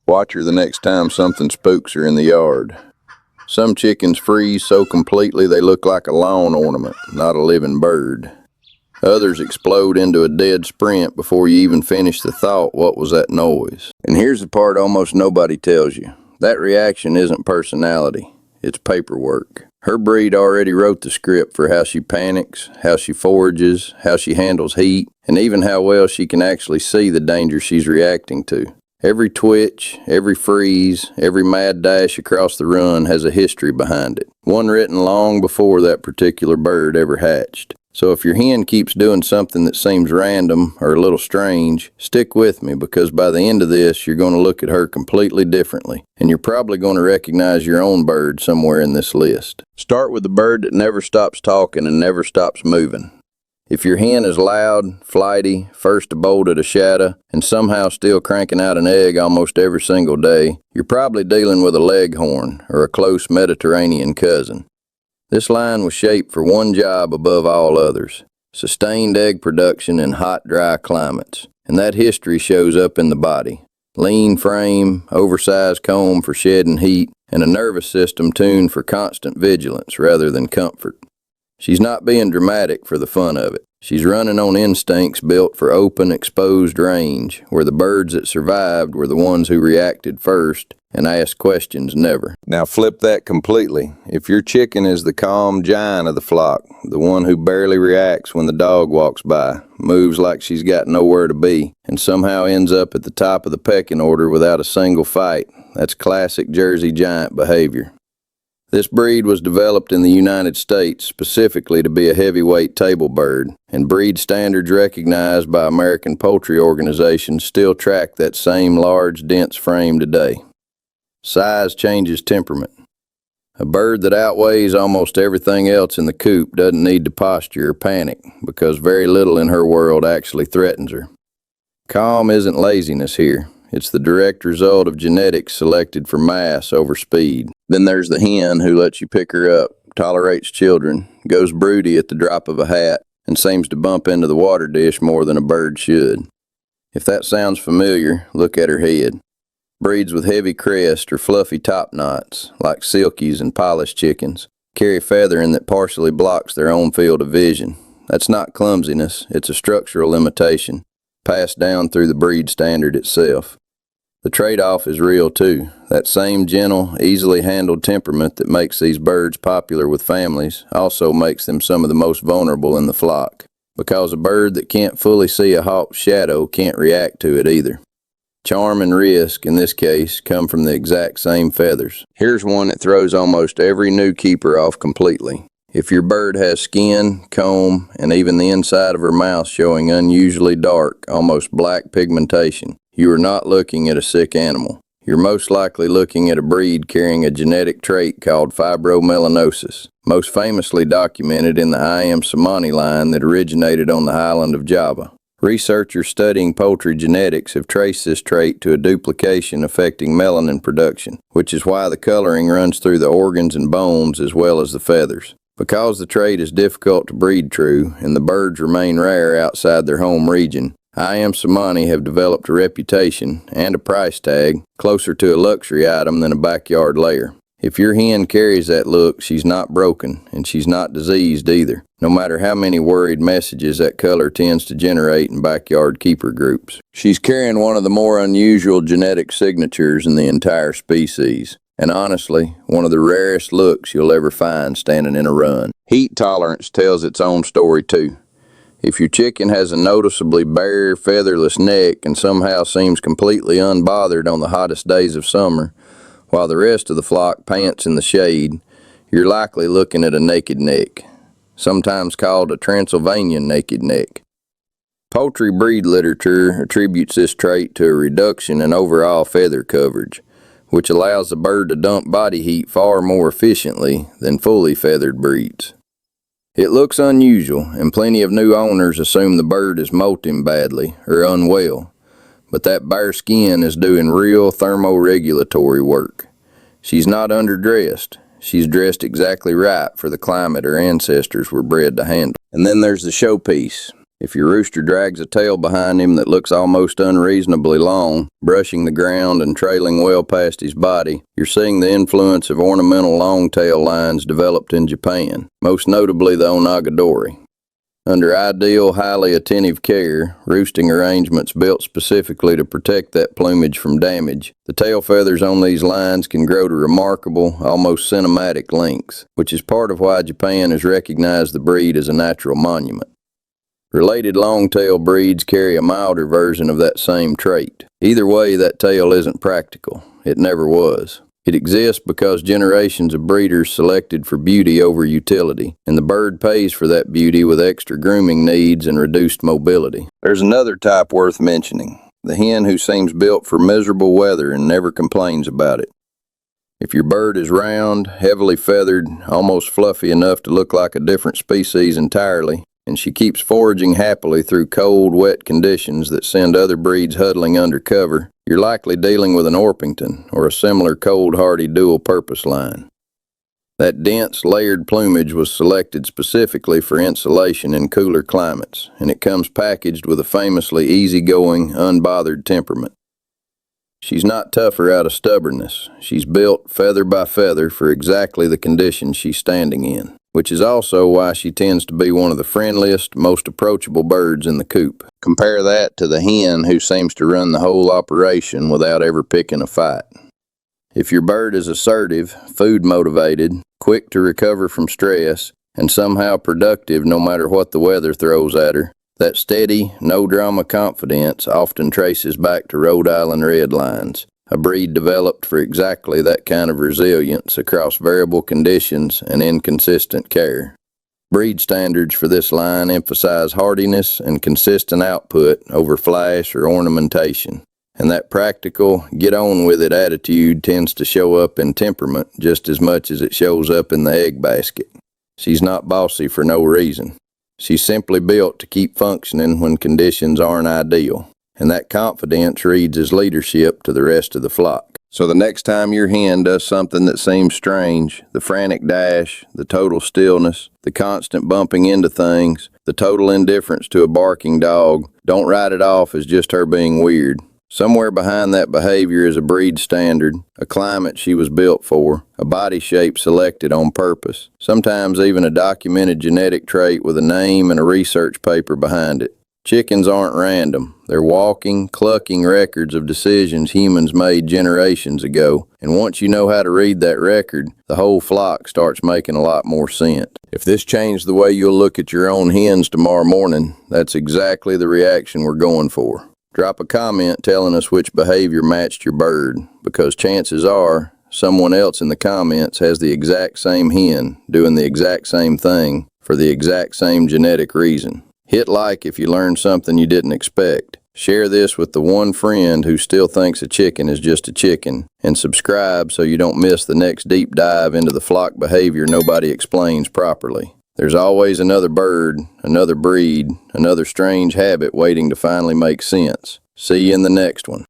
Watch her the next time something spooks her in the yard. Some chickens freeze so completely they look like a lawn ornament, not a living bird. Others explode into a dead sprint before you even finish the thought, what was that noise? And here's the part almost nobody tells you. That reaction isn't personality, it's paperwork. Her breed already wrote the script for how she panics, how she forages, how she handles heat, and even how well she can actually see the danger she's reacting to. Every twitch, every freeze, every mad dash across the run has a history behind it, one written long before that particular bird ever hatched. So if your hen keeps doing something that seems random or a little strange, stick with me, because by the end of this, you're going to look at her completely differently, and you're probably going to recognize your own bird somewhere in this list. Start with the bird that never stops talking and never stops moving. If your hen is loud, flighty, first to bolt at a shadow, and somehow still cranking out an egg almost every single day, you're probably dealing with a leghorn or a close Mediterranean cousin. This line was shaped for one job above all others: sustained egg production in hot, dry climates. And that history shows up in the body. Lean frame, oversized comb for shedding heat, and a nervous system tuned for constant vigilance rather than comfort. She's not being dramatic for the fun of it. She's running on instincts built for open, exposed range, where the birds that survived were the ones who reacted first and asked questions never. Now flip that completely. If your chicken is the calm giant of the flock, the one who barely reacts when the dog walks by, moves like she's got nowhere to be, and somehow ends up at the top of the pecking order without a single fight, that's classic Jersey giant behavior. This breed was developed in the United States specifically to be a heavyweight table bird, and breed standards recognized by American poultry organizations still track that same large, dense frame today. Size changes temperament. A bird that outweighs almost everything else in the coop doesn't need to posture or panic, because very little in her world actually threatens her. Calm isn't laziness here. It's the direct result of genetics selected for mass over speed. Then there's the hen who lets you pick her up, tolerates children, goes broody at the drop of a hat, and seems to bump into the water dish more than a bird should. If that sounds familiar, look at her head. Breeds with heavy crest or fluffy top knots, like silkies and polished chickens, carry feathering that partially blocks their own field of vision. That's not clumsiness, it's a structural limitation, passed down through the breed standard itself. The trade-off is real too. That same gentle, easily handled temperament that makes these birds popular with families also makes them some of the most vulnerable in the flock, because a bird that can't fully see a hawk's shadow can't react to it either. Charm and risk, in this case, come from the exact same feathers. Here's one that throws almost every new keeper off completely. If your bird has skin, comb, and even the inside of her mouth showing unusually dark, almost black pigmentation, you are not looking at a sick animal. You're most likely looking at a breed carrying a genetic trait called fibromelanosis, most famously documented in the I. M. Samani line that originated on the island of Java. Researchers studying poultry genetics have traced this trait to a duplication affecting melanin production, which is why the coloring runs through the organs and bones as well as the feathers. Because the trait is difficult to breed true, and the birds remain rare outside their home region, I. M. Samani have developed a reputation, and a price tag, closer to a luxury item than a backyard layer. If your hen carries that look, she's not broken, and she's not diseased either, no matter how many worried messages that color tends to generate in backyard keeper groups. She's carrying one of the more unusual genetic signatures in the entire species, and honestly, one of the rarest looks you'll ever find standing in a run. Heat tolerance tells its own story too. If your chicken has a noticeably bare, featherless neck and somehow seems completely unbothered on the hottest days of summer, while the rest of the flock pants in the shade, you're likely looking at a naked neck, sometimes called a Transylvanian naked neck. Poultry breed literature attributes this trait to a reduction in overall feather coverage, which allows the bird to dump body heat far more efficiently than fully feathered breeds. It looks unusual, and plenty of new owners assume the bird is molting badly or unwell, but that bare skin is doing real thermoregulatory work. She's not underdressed. She's dressed exactly right for the climate her ancestors were bred to handle. And then there's the showpiece, If your rooster drags a tail behind him that looks almost unreasonably long, brushing the ground and trailing well past his body, you're seeing the influence of ornamental long-tail lines developed in Japan, most notably the onagadori. Under ideal, highly attentive care, roosting arrangements built specifically to protect that plumage from damage, the tail feathers on these lines can grow to remarkable, almost cinematic lengths, which is part of why Japan has recognized the breed as a natural monument. Related long-tail breeds carry a milder version of that same trait. Either way, that tail isn't practical. It never was. It exists because generations of breeders selected for beauty over utility, and the bird pays for that beauty with extra grooming needs and reduced mobility. There's another type worth mentioning, the hen who seems built for miserable weather and never complains about it. If your bird is round, heavily feathered, almost fluffy enough to look like a different species entirely, and she keeps foraging happily through cold, wet conditions that send other breeds huddling under cover, you're likely dealing with an Orpington or a similar cold-hardy dual-purpose line. That dense, layered plumage was selected specifically for insulation in cooler climates, and it comes packaged with a famously easygoing, unbothered temperament. She's not tougher out of stubbornness. She's built feather by feather for exactly the conditions she's standing in, which is also why she tends to be one of the friendliest, most approachable birds in the coop. Compare that to the hen who seems to run the whole operation without ever picking a fight. If your bird is assertive, food-motivated, quick to recover from stress, and somehow productive no matter what the weather throws at her, that steady, no-drama confidence often traces back to Rhode Island Red Lines, a breed developed for exactly that kind of resilience across variable conditions and inconsistent care. Breed standards for this line emphasize hardiness and consistent output over flash or ornamentation, and that practical, get-on-with-it attitude tends to show up in temperament just as much as it shows up in the egg basket. She's not bossy for no reason. She's simply built to keep functioning when conditions aren't ideal, and that confidence reads as leadership to the rest of the flock. So the next time your hen does something that seems strange, the frantic dash, the total stillness, the constant bumping into things, the total indifference to a barking dog, don't write it off as just her being weird. Somewhere behind that behavior is a breed standard, a climate she was built for, a body shape selected on purpose, sometimes even a documented genetic trait with a name and a research paper behind it. Chickens aren't random. They're walking, clucking records of decisions humans made generations ago, and once you know how to read that record, the whole flock starts making a lot more sense. If this changed the way you'll look at your own hens tomorrow morning, that's exactly the reaction we're going for. Drop a comment telling us which behavior matched your bird, because chances are someone else in the comments has the exact same hen doing the exact same thing for the exact same genetic reason. Hit like if you learned something you didn't expect. Share this with the one friend who still thinks a chicken is just a chicken, and subscribe so you don't miss the next deep dive into the flock behavior nobody explains properly. There's always another bird, another breed, another strange habit waiting to finally make sense. See you in the next one.